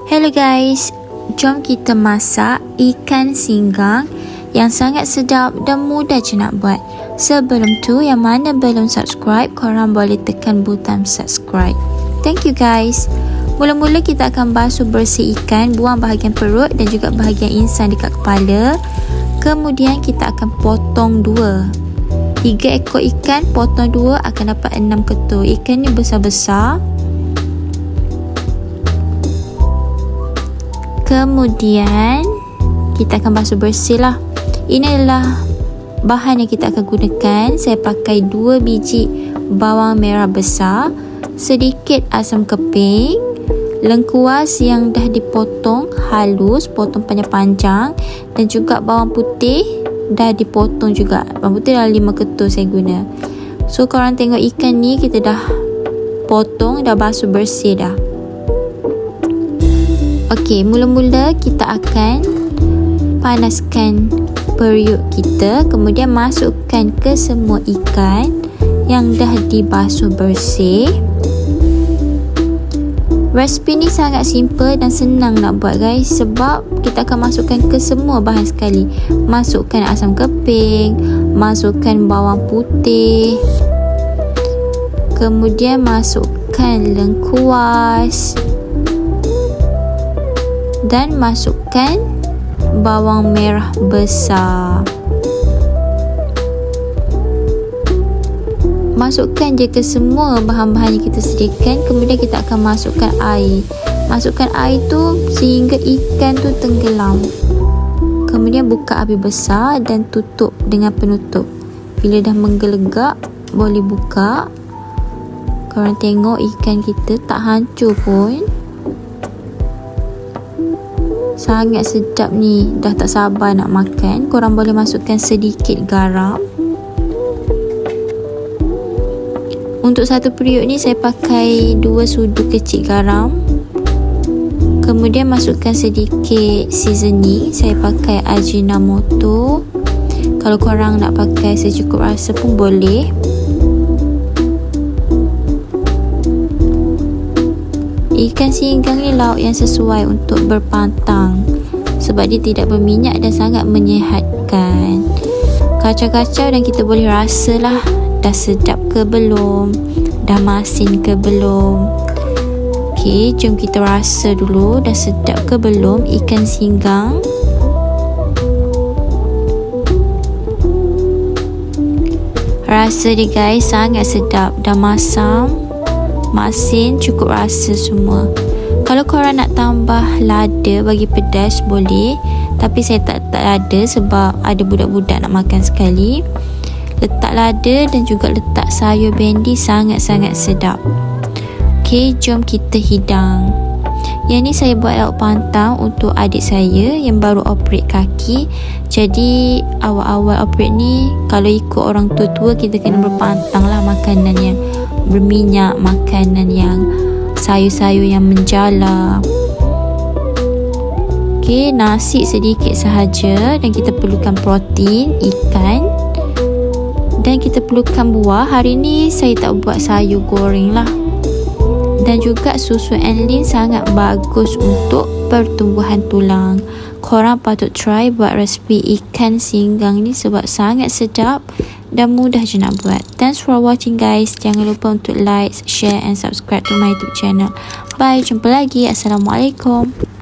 Hello guys, jom kita masak ikan singgang yang sangat sedap dan mudah je nak buat. Sebelum tu, yang mana belum subscribe, korang boleh tekan butang subscribe. Thank you guys. Mula-mula kita akan basuh bersih ikan, buang bahagian perut dan juga bahagian insang dekat kepala. Kemudian kita akan potong 2. 3 ekor ikan, potong 2 akan dapat 6 ketul. Ikan ni besar-besar. Kemudian kita akan basuh bersih lah. Ini adalah bahan yang kita akan gunakan. Saya pakai 2 biji bawang merah besar, sedikit asam keping, lengkuas yang dah dipotong halus, potong panjang-panjang, dan juga bawang putih dah dipotong juga. Bawang putih dah 5 ketul saya guna. So korang tengok ikan ni kita dah potong, dah basuh bersih dah. Okey, mula-mula kita akan panaskan periuk kita, kemudian masukkan ke semua ikan yang dah dibasuh bersih. Resipi ni sangat simple dan senang nak buat guys, sebab kita akan masukkan ke semua bahan sekali. Masukkan asam keping, masukkan bawang putih, kemudian masukkan lengkuas, dan masukkan bawang merah besar. Masukkan je ke semua bahan-bahan yang kita sediakan. Kemudian kita akan masukkan air. Masukkan air tu sehingga ikan tu tenggelam. Kemudian buka api besar dan tutup dengan penutup. Bila dah menggelegak, boleh buka. Korang tengok ikan kita tak hancur pun. Sangat sedap ni, dah tak sabar nak makan. Korang boleh masukkan sedikit garam. Untuk satu periuk ni saya pakai 2 sudu kecil garam. Kemudian masukkan sedikit seasoning. Saya pakai Ajinomoto. Kalau korang nak pakai secukup rasa pun boleh. Ikan singgang ni lauk yang sesuai untuk berpantang sebab dia tidak berminyak dan sangat menyihatkan. Kacau-kacau dan kita boleh rasalah dah sedap ke belum, dah masin ke belum. Okey, jom kita rasa dulu dah sedap ke belum ikan singgang. Rasa dia guys sangat sedap, dah masam, masin, cukup rasa semua. Kalau korang nak tambah lada bagi pedas boleh, tapi saya tak lada sebab ada budak-budak nak makan sekali. Letak lada dan juga letak sayur bendi, sangat-sangat sedap. Okey, jom kita hidang. Yang ni saya buat lauk pantang untuk adik saya yang baru operate kaki. Jadi awal-awal operate ni, kalau ikut orang tua-tua, kita kena berpantang lah makanan yang berminyak, makanan yang sayur-sayur yang menjala. Okey, nasi sedikit sahaja dan kita perlukan protein, ikan, dan kita perlukan buah. Hari ni saya tak buat sayur goreng lah. Dan juga susu Enlin sangat bagus untuk pertumbuhan tulang. Korang patut try buat resipi ikan singgang ni sebab sangat sedap dan mudah je nak buat. Thanks for watching guys. Jangan lupa untuk like, share and subscribe to my YouTube channel. Bye, jumpa lagi. Assalamualaikum.